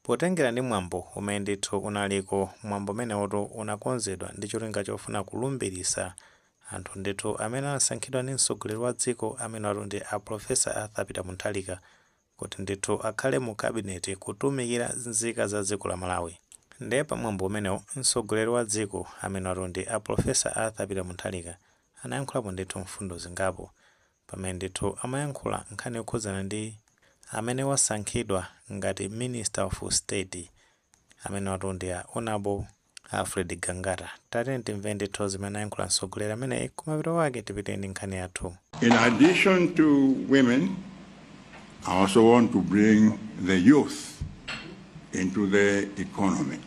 Potengera ndi mwambo umene ndithu unaliko, mwambo umene unakonzedwa ndi cholinga chofuna kulumbirisa anthu ndithu amene asankhidwa ndi mtsogoleri wa dziko amene ndi a Profesa Arthur Peter Mutharika kuti ndithu akhale mu kabineti kutumikira nzika za dziko la Malawi. Ndiye pa mwambo umenewo mtsogoleri wa dziko amene ndi a Profesa Arthur Peter Mutharika anayankhulapo ndithu mfundo zingapo, pamene ndithu amayankhula nkhani yokhuzana ndi amene wasankhidwa ngati Minister of State amene ndi a Honorable Alfred Gangata. Tate timve ndithu zimene ayankhula mtsogoleri amene kumapito wake tipite ndi nkhani yathu. In addition to women, I also want to bring the youth into the economy.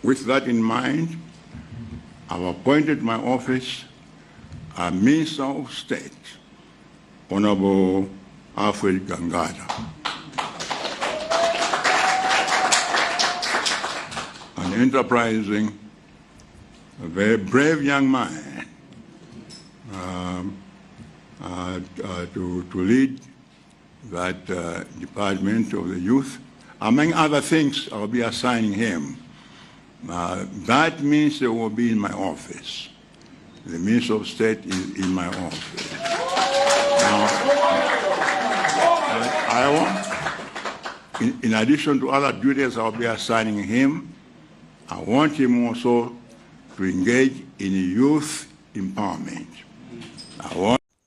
With that in mind, I've appointed my office a Minister of State, Honorable Alfred Gangata. An enterprising, a very brave young man to lead that Department of the Youth. Among other things, I'll be assigning him. That minister will be in my office. The Minister of State is in my office. Now, in addition to other duties I'll be assigning him, I want him also to engage in youth empowerment.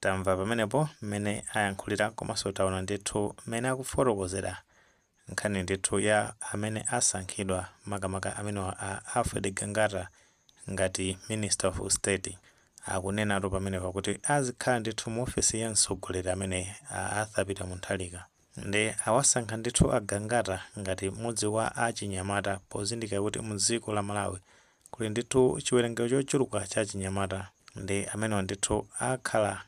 Tamva pamenepo mmene ayankhulira komanso taona ndithu mmene akufotokozera nkhani ndithu ya amene asankhidwa makamaka amene a Alfred Gangata ngati Minister of State. Akunenatu pamenepo kuti azikhala ndithu mu ofisi ya mtsogoleri amene a Arthur Peter Mutharika. Ndi awasankha ndithu a Gangata ngati mmodzi wa achinyamata pozindikira kuti mu dziko la Malawi kuli ndithu chiwerengero chochuluka cha achinyamata, ndi amene ndithu akhala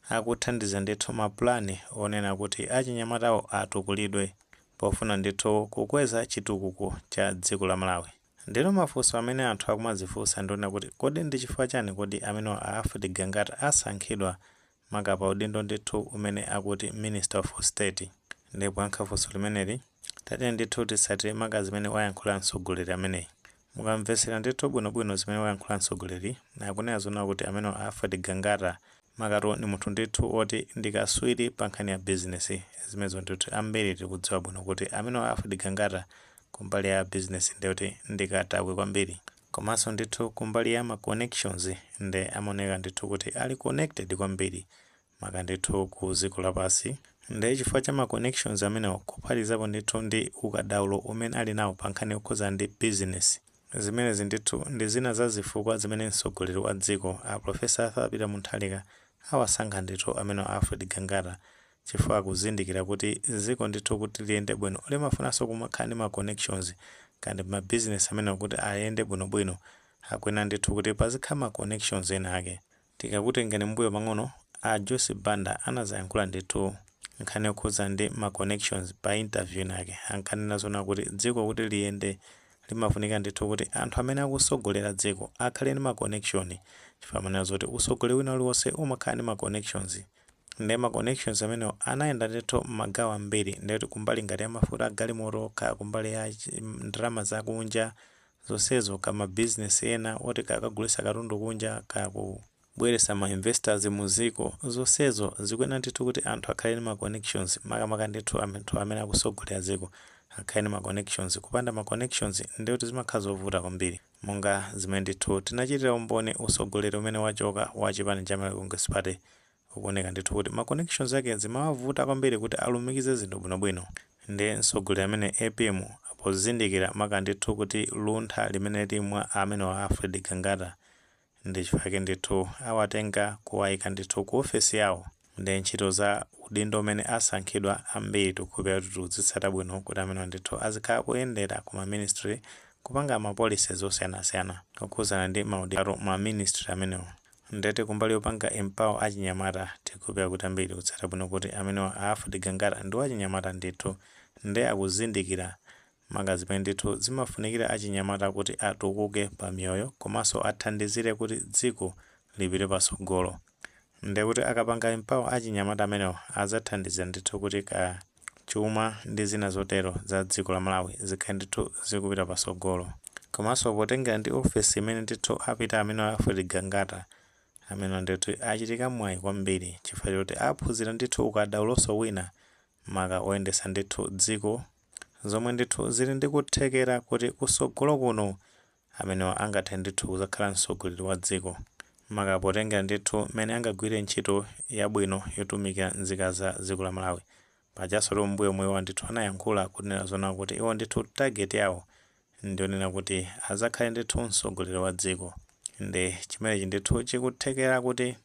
akuthandiza ndithu mapulani onena kuti achinyamatawo atukulidwe pofuna ndithu kukweza chitukuko cha dziko la Malawi. Ndilo mafunso amene anthu akumazifunsa ndiona kuti kodi ndi chifukwa chani kodi amene a Alfred Gangata asankhidwa makapa udindo ndithu umene akuti Minister of State. Ndipo ankhafunso limeneli tate ndithu tisatire maka zimene wayankhula mtsogoleri ameneyi. Mukamvesera ndithu bwinobwino zimene wayankhula mtsogoleri akunena zona kuti amene a Alfred Gangata makato ni munthu ndithu oti ndikaswiri pa nkhani ya business. Zimenezo ndithu ambiri tikudziwa bwino kuti amene a Alfred Gangata kumbali ya business ndiyoti ndikatawe kwambiri, komanso ndithu kumbali ya ma connections ndi amaoneka ndithu kuti ali connected kwambiri maka ndithu ku dziko lapansi. Ndi chifukwa cha ma connections amenewo kuphatikizapo ndithu ndi ukadaulo umene ali nawo pa nkhani yokhuza ndi business. Zimenezi ndithu ndi zina za zifukwa zimene mtsogoleri wa dziko a Profesa Arthur Peter Mutharika awasankha ndithu amene a Alfred Gangata chifukwa kuzindikira kuti dziko ndithu kuti liyende bwino limafunanso kumakhala ndi ma connections kandi ma business amene kuti ayende bwinobwino akwena ndithu kuti pazikhala ma connections ena ake. Tikakutengeni mbuyo pang'ono a Joyce Banda anazayankhula ndithu nkhani yokhuza ndi ma connections pa interview yake. Ankanena zona kuti dziko kuti liyende limafunika ndithu kuti anthu amene akusogolera dziko akhale ndi ma connection, chifukwa manena zoti usogoleri wina uliwonse umakhala ndi ma connections. Ndi ma connections amene anayenda ndithu magawo ambiri, ndikuti kumbali ngati ya mafuta galimoto ka kumbali ya ndalama zakunja zonsezo kama business ena oti kakagulisa katundu kunja kakubweresa ma investors mu dziko, zonsezo zikwena ndithu kuti anthu akhale ndi ma connections makamaka ndithu anthu amene akusogolera dziko akhale ndi ma connections. Kupanda ma connections ndikuti zimakhala zovuta kwambiri, monga zimene ndithu tinachitira umboni usogoleri umene wachoka wa chipani cha Malawi Congress Party. Ukuoneka ndithu kuti ma connections ake zimawavuta kwambiri kuti alumikize zinthu bwinobwino. Ndi mtsogoleri amene APM pozindikira maka ndithu kuti luntha limene limwa amene wa Alfred Gangata ndi chifukwa ndithu awatenga kuwayika ndithu ku ofesi yawo. Ndi ntchito za udindo umene asankhidwa ambiri tikupeza kuti tuzitsata bwino kuti amene ndithu azikhala kuyendera ku ma ministry kupanga ma policies osiyanasiyana kukhuzana ndi maudindo ma ministry amenewo. Ndete kumbali yopanga empower achinyamata tikupeza kuti ambiri kutsata bwino kuti amene a Alfred Gangata ndi achinyamata ndithu ndi akuzindikira maka zimene ndithu zimafunikira achinyamata kuti atukuke pa miyoyo komanso athandizire kuti dziko lipite patsogolo. Ndi kuti akapanga empower achinyamata amenewo azathandiza ndithu kuti chuma ndi zina zotero za dziko la Malawi zikhale ndithu zikupita pasogolo. Komanso potengera ndi ofesi imene ndithu apita amene Alfred Gangata amene ndithu achitika mwayi kwambiri chifukwa choti aphunzira ndithu ukadauloso wina maka oyendesa ndithu dziko zomwe ndithu zili ndi kuthekera kuti kusogolo kuno amene angathe ndithu kuzakhala mtsogoleri wa dziko maka potengera ndithu mmene angagwire ntchito yabwino yotumikira nzika za dziko la Malawi. Pajanso mbuyo mwewa ndithu anayankhula kunena zona kuti iwo ndithu target yawo ndionena kuti azakhale ndithu mtsogoleri wa dziko. Ndi chimenechi ndithu chikuthekera kuti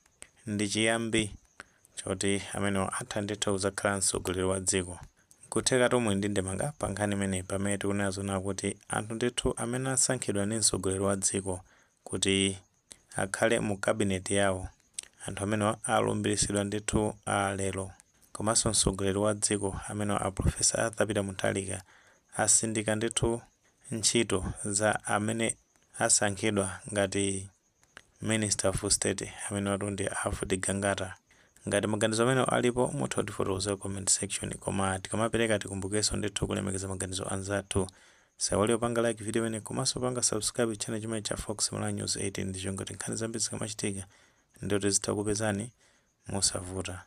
ndi chiyambi choti amene atha ndithu kuzakhala mtsogoleri wa dziko. Kutheka tomwe ndi ndemanga pa nkhani imene pamene tikunena zona kuti anthu ndithu amene asankhidwa ndi mtsogoleri wa dziko kuti akhale mu cabinet yawo anthu amene alumbiritsidwa ndithu lero. Komanso mtsogoleri wa dziko amene a Professor Arthur Peter Mutharika asindika ndithu ntchito za amene asankhidwa ngati Minister of State amene watundi Alfred Gangata. Ngati maganizo amene alipo mutha kutifotokozera comment section, koma tikamapereka tikumbukenso ndithu kulemekeza maganizo anzathu. Sawali upanga like video imene komanso panga subscribe channel chimene cha Fox Malawi News 18 ndicho ngati nkhani zambiri zikamachitika ndiyo tizitha kupezani mosavuta.